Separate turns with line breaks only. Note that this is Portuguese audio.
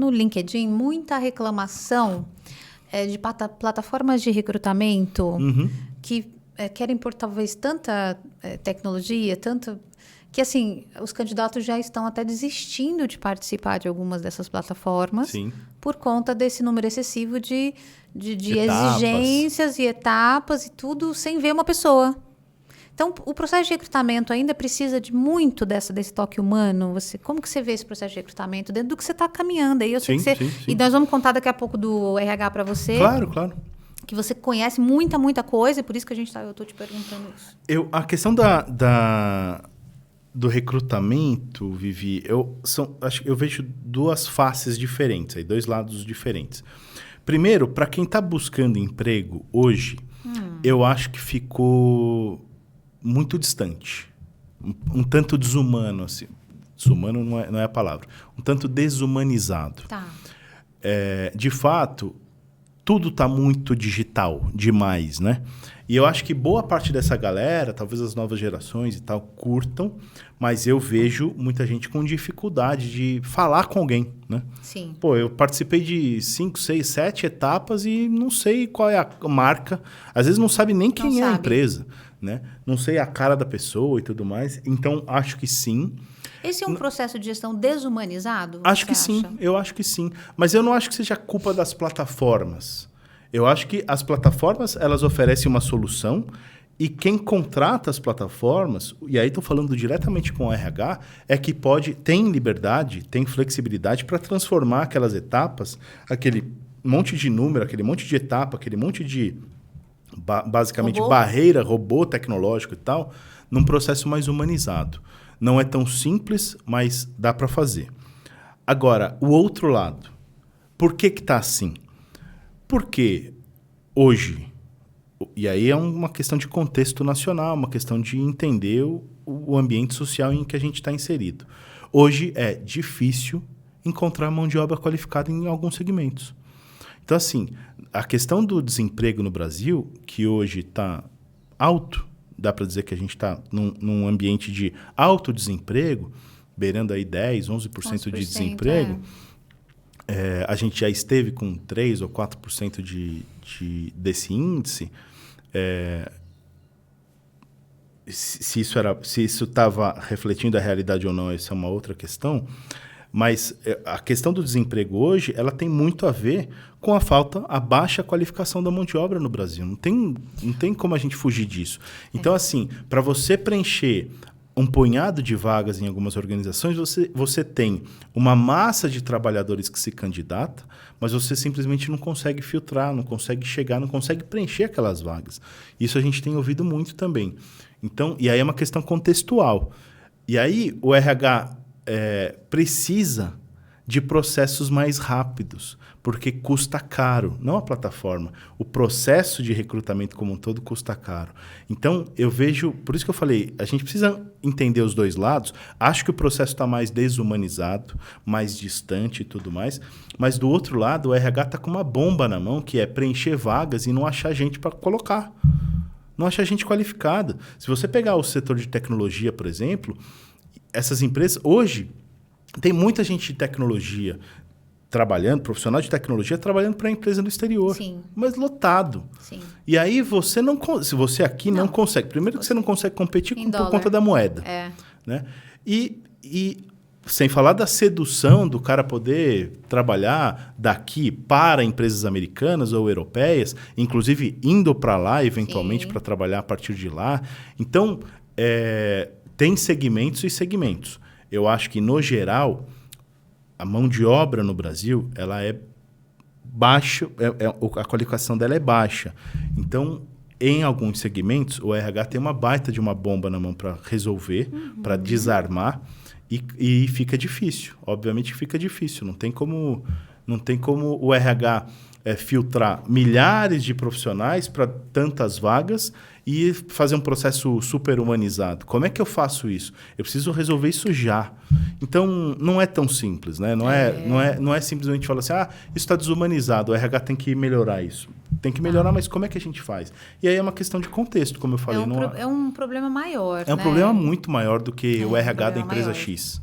no LinkedIn muita reclamação de plataformas de recrutamento que querem pôr talvez tanta tecnologia, tanto que assim os candidatos já estão até desistindo de participar de algumas dessas plataformas.
Sim.
Por conta desse número excessivo de
Etapas.
exigências e etapas e tudo sem ver uma pessoa. Então, o processo de recrutamento ainda precisa de muito desse toque humano. Como que você vê esse processo de recrutamento dentro do que você está caminhando? Aí eu sei
Sim,
que
sim.
E nós vamos contar daqui a pouco do RH para você.
Claro.
Que você conhece muita coisa e por isso que eu estou te perguntando isso.
A questão do recrutamento, Vivi, eu vejo duas faces diferentes, aí, dois lados diferentes. Primeiro, para quem está buscando emprego hoje, eu acho que ficou muito distante. Um tanto desumano, assim. Desumano não é a palavra. Um tanto desumanizado.
Tá.
De fato, tudo está muito digital demais, né? E eu acho que boa parte dessa galera, talvez as novas gerações e tal, curtam, mas eu vejo muita gente com dificuldade de falar com alguém, né?
Sim.
Pô, eu participei de 5, 6, 7 etapas e não sei qual é a marca. Às vezes não sabe nem quem é a empresa, né? Não sei a cara da pessoa e tudo mais. Então, acho que sim.
Esse é um processo de gestão desumanizado?
Acho que sim, eu acho que sim. Mas eu não acho que seja culpa das plataformas. Eu acho que as plataformas, elas oferecem uma solução e quem contrata as plataformas, e aí estou falando diretamente com o RH, é que tem liberdade, tem flexibilidade para transformar aquelas etapas, aquele monte de número, aquele monte de etapa, aquele monte de, basicamente, barreira, robô tecnológico e tal, num processo mais humanizado. Não é tão simples, mas dá para fazer. Agora, o outro lado. Por que está assim? Porque hoje, e aí é uma questão de contexto nacional, uma questão de entender o ambiente social em que a gente está inserido. Hoje é difícil encontrar mão de obra qualificada em alguns segmentos. Então, assim, a questão do desemprego no Brasil, que hoje está alto, dá para dizer que a gente está num ambiente de alto desemprego, beirando aí 10%, 11% de desemprego. A gente já esteve com 3% ou 4% desse índice. Se isso estava refletindo a realidade ou não, essa é uma outra questão. Mas a questão do desemprego hoje, ela tem muito a ver com a baixa qualificação da mão de obra no Brasil. Não tem como a gente fugir disso. Então, assim, para você preencher um punhado de vagas em algumas organizações, você tem uma massa de trabalhadores que se candidata, mas você simplesmente não consegue filtrar, não consegue chegar, não consegue preencher aquelas vagas. Isso a gente tem ouvido muito também. Então, e aí é uma questão contextual. E aí o RH precisa de processos mais rápidos, porque custa caro, não a plataforma. O processo de recrutamento como um todo custa caro. Então, eu vejo... Por isso que eu falei, a gente precisa entender os dois lados. Acho que o processo está mais desumanizado, mais distante e tudo mais. Mas, do outro lado, o RH está com uma bomba na mão, que é preencher vagas e não achar gente para colocar. Não achar gente qualificada. Se você pegar o setor de tecnologia, por exemplo, essas empresas... Hoje, tem muita gente de tecnologia trabalhando, profissional de tecnologia, trabalhando para a empresa no exterior.
Sim.
Mas lotado.
Sim.
E aí se você aqui não consegue... Primeiro que você não consegue competir por conta da moeda. Né? E sem falar da sedução do cara poder trabalhar daqui para empresas americanas ou europeias, inclusive indo para lá, eventualmente, para trabalhar a partir de lá. Então, tem segmentos e segmentos. Eu acho que, no geral, a mão de obra no Brasil ela é baixa, a qualificação dela é baixa. Então, em alguns segmentos, o RH tem uma baita de uma bomba na mão para resolver, para desarmar, e fica difícil. Obviamente fica difícil. Não tem como o RH filtrar milhares de profissionais para tantas vagas e fazer um processo super humanizado. Como é que eu faço isso? Eu preciso resolver isso já. Então, não é tão simples, né? Não é simplesmente falar assim, isso está desumanizado, o RH tem que melhorar isso. Tem que melhorar, mas como é que a gente faz? E aí é uma questão de contexto, como eu falei.
É um problema maior.
É um problema muito maior do que o RH da empresa X.